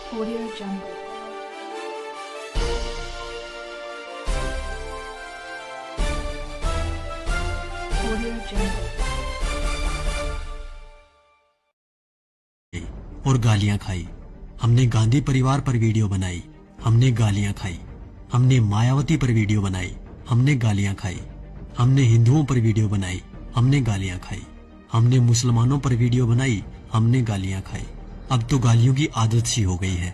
Audio Jungle. Audio Jungle. और गालियां खाई। हमने गांधी परिवार पर वीडियो बनाई, हमने गालियां खाई। हमने मायावती पर वीडियो बनाई, हमने गालियां खाई। हमने हिंदुओं पर वीडियो बनाई, हमने गालियां खाई। हमने मुसलमानों पर वीडियो बनाई, हमने गालियां खाई। अब तो गालियों की आदत सी हो गई है।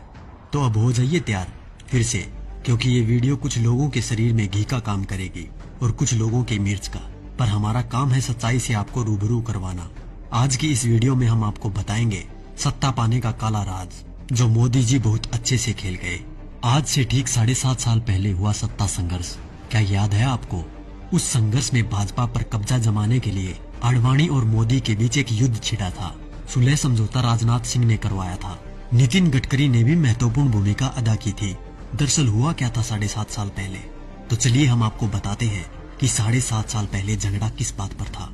तो अब हो जाइए तैयार फिर से, क्योंकि ये वीडियो कुछ लोगों के शरीर में घी का काम करेगी और कुछ लोगों के मिर्च का। पर हमारा काम है सच्चाई से आपको रूबरू करवाना। आज की इस वीडियो में हम आपको बताएंगे सत्ता पाने का काला राज, जो मोदी जी बहुत अच्छे से खेल गए। आज से ठीक 7.5 साल पहले हुआ सत्ता संघर्ष, क्या याद है आपको? उस संघर्ष में भाजपा पर कब्जा जमाने के लिए आडवाणी और मोदी के बीच एक युद्ध छिड़ा था। सुलह समझौता राजनाथ सिंह ने करवाया था। नितिन गडकरी ने भी महत्वपूर्ण भूमिका अदा की थी। दरअसल हुआ क्या था 7.5 साल पहले? तो चलिए हम आपको बताते हैं कि 7.5 साल पहले झगड़ा किस बात पर था।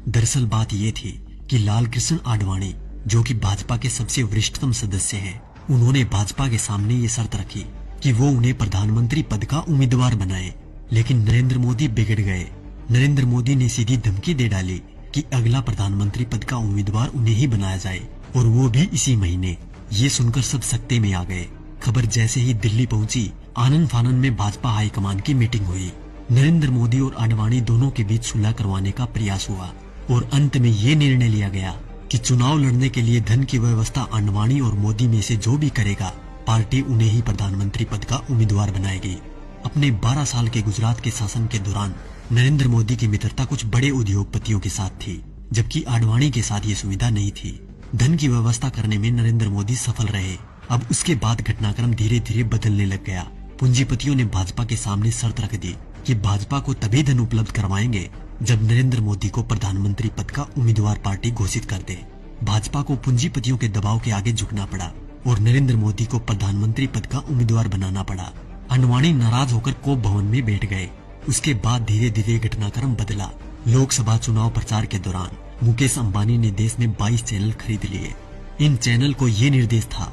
दरअसल बात ये थी कि लाल कृष्ण आडवाणी, जो कि भाजपा के सबसे वरिष्ठतम सदस्य हैं, उन्होंने भाजपा के सामने ये शर्त रखी कि वो उन्हें प्रधानमंत्री पद का उम्मीदवार बनाए। लेकिन नरेंद्र मोदी बिगड़ गए। नरेंद्र मोदी ने सीधी धमकी दे डाली कि अगला प्रधानमंत्री पद का उम्मीदवार उन्हें ही बनाया जाए, और वो भी इसी महीने। ये सुनकर सब सकते में आ गए। खबर जैसे ही दिल्ली पहुंची, आनन फानन में भाजपा हाईकमान की मीटिंग हुई। नरेंद्र मोदी और आडवाणी दोनों के बीच सुलह करवाने का प्रयास हुआ और अंत में ये निर्णय लिया गया कि चुनाव लड़ने के लिए धन की व्यवस्था आडवाणी और मोदी में से जो भी करेगा, पार्टी उन्हें ही प्रधानमंत्री पद का उम्मीदवार बनाएगी। अपने 12 साल के गुजरात के शासन के दौरान नरेंद्र मोदी की मित्रता कुछ बड़े उद्योगपतियों के साथ थी, जबकि आडवाणी के साथ ये सुविधा नहीं थी। धन की व्यवस्था करने में नरेंद्र मोदी सफल रहे। अब उसके बाद घटनाक्रम धीरे धीरे बदलने लग गया। पूंजीपतियों ने भाजपा के सामने शर्त रख दी कि भाजपा को तभी धन उपलब्ध करवाएंगे जब नरेंद्र मोदी को प्रधानमंत्री पद का उम्मीदवार पार्टी घोषित कर दे। भाजपा को पूंजीपतियों के दबाव के आगे झुकना पड़ा और नरेंद्र मोदी को प्रधानमंत्री पद का उम्मीदवार बनाना पड़ा। आडवाणी नाराज होकर कोप भवन में बैठ गए। उसके बाद धीरे धीरे घटनाक्रम बदला। लोकसभा चुनाव प्रचार के दौरान मुकेश अंबानी ने देश में 22 चैनल खरीद लिए। इन चैनल को ये निर्देश था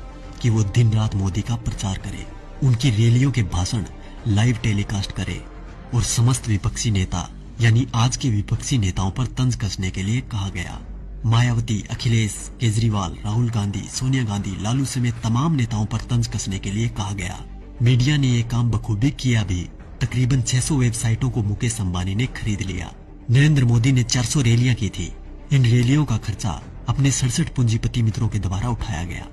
कि वो दिन रात मोदी का प्रचार करे, उनकी रैलियों के भाषण लाइव टेलीकास्ट करे और समस्त विपक्षी नेता यानी आज के विपक्षी नेताओं पर तंज कसने के लिए कहा गया। मायावती, अखिलेश, केजरीवाल, राहुल गांधी, सोनिया गांधी, लालू समेत तमाम नेताओं पर तंज कसने के लिए कहा गया। मीडिया ने ये काम बखूबी किया भी। तकरीबन 600 वेबसाइटों को मुकेश अंबानी ने खरीद लिया। नरेंद्र मोदी ने 400 रैलियां की थी। इन रैलियों का खर्चा अपने 67 पूंजीपति मित्रों के द्वारा उठाया गया।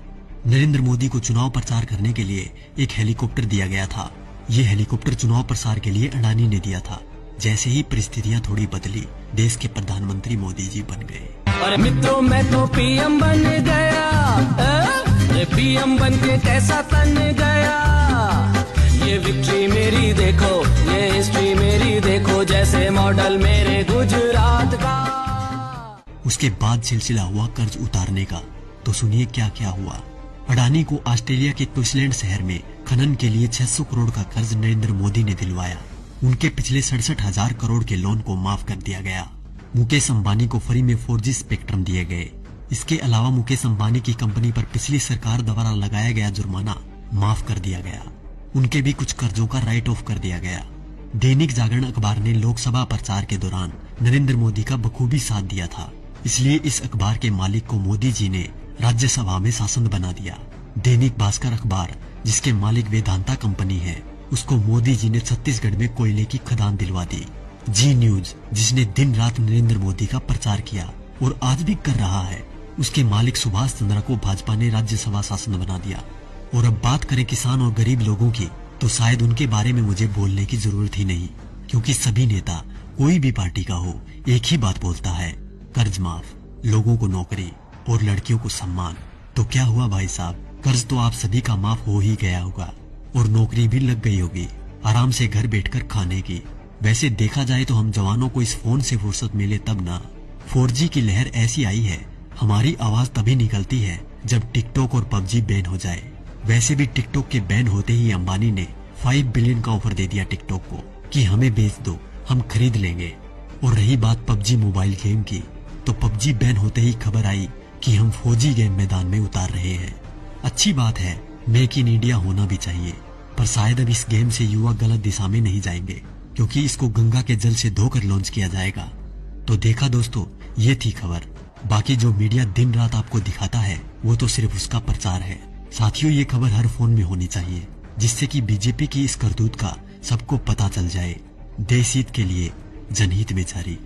नरेंद्र मोदी को चुनाव प्रचार करने के लिए एक हेलीकॉप्टर दिया गया था। ये हेलीकॉप्टर चुनाव प्रसार के लिए अडानी ने दिया था। जैसे ही परिस्थितियां थोड़ी बदली, देश के प्रधानमंत्री मोदी जी बन गए। अरे मित्रों, मैं तो पीएम बन गया। पीएम बन के कैसा तन गया। ये विक्ट्री मेरी देखो, ये हिस्ट्री मेरी देखो, जैसे मॉडल मेरे गुजरात का। उसके बाद सिलसिला हुआ कर्ज उतारने का। तो सुनिए क्या क्या हुआ। अडानी को ऑस्ट्रेलिया के क्वींसलैंड शहर में खनन के लिए 600 करोड़ का कर्ज नरेंद्र मोदी ने दिलवाया। उनके पिछले 67,000 करोड़ के लोन को माफ कर दिया गया। मुकेश अंबानी को फ्री में 4G स्पेक्ट्रम दिए गए। इसके अलावा मुकेश अंबानी की कंपनी पर पिछली सरकार द्वारा लगाया गया जुर्माना माफ कर दिया गया। उनके भी कुछ कर्जों का राइट ऑफ कर दिया गया। दैनिक जागरण अखबार ने लोकसभा प्रचार के दौरान नरेंद्र मोदी का बखूबी साथ दिया था, इसलिए इस अखबार के मालिक को मोदी जी ने राज्यसभा में सांसद बना दिया। दैनिक भास्कर अखबार, जिसके मालिक वेदांता कंपनी है, उसको मोदी जी ने छत्तीसगढ़ में कोयले की खदान दिलवा दी। जी न्यूज, जिसने दिन रात नरेंद्र मोदी का प्रचार किया और आज भी कर रहा है, उसके मालिक सुभाष चंद्रा को भाजपा ने राज्यसभा सांसद बना दिया। और अब बात करें किसान और गरीब लोगों की, तो शायद उनके बारे में मुझे बोलने की जरूरत ही नहीं, क्योंकि सभी नेता कोई भी पार्टी का हो एक ही बात बोलता है, कर्ज माफ, लोगों को नौकरी और लड़कियों को सम्मान। तो क्या हुआ भाई साहब, कर्ज तो आप सभी का माफ हो ही गया होगा और नौकरी भी लग गई होगी, आराम से घर बैठकर खाने की। वैसे देखा जाए तो हम जवानों को इस फोन से फुर्सत मिले तब ना। 4G की लहर ऐसी आई है, हमारी आवाज तभी निकलती है जब टिकटॉक और PUBG बैन हो जाए। वैसे भी टिकटॉक के बैन होते ही अंबानी ने 5 बिलियन का ऑफर दे दिया टिकटॉक को कि हमें बेच दो, हम खरीद लेंगे। और रही बात PUBG मोबाइल गेम की, तो PUBG बैन होते ही खबर आई कि हम 4G गेम मैदान में उतार रहे हैं। अच्छी बात है मेक इन इंडिया होना भी चाहिए, पर शायद अब इस गेम से युवा गलत दिशा में नहीं जाएंगे, क्योंकि इसको गंगा के जल से धोकर लॉन्च किया जाएगा। तो देखा दोस्तों, ये थी खबर। बाकी जो मीडिया दिन रात आपको दिखाता है वो तो सिर्फ उसका प्रचार है। साथियों, ये खबर हर फोन में होनी चाहिए, जिससे कि बीजेपी की इस करतूत का सबको पता चल जाए। देश हित के लिए जनहित में जारी।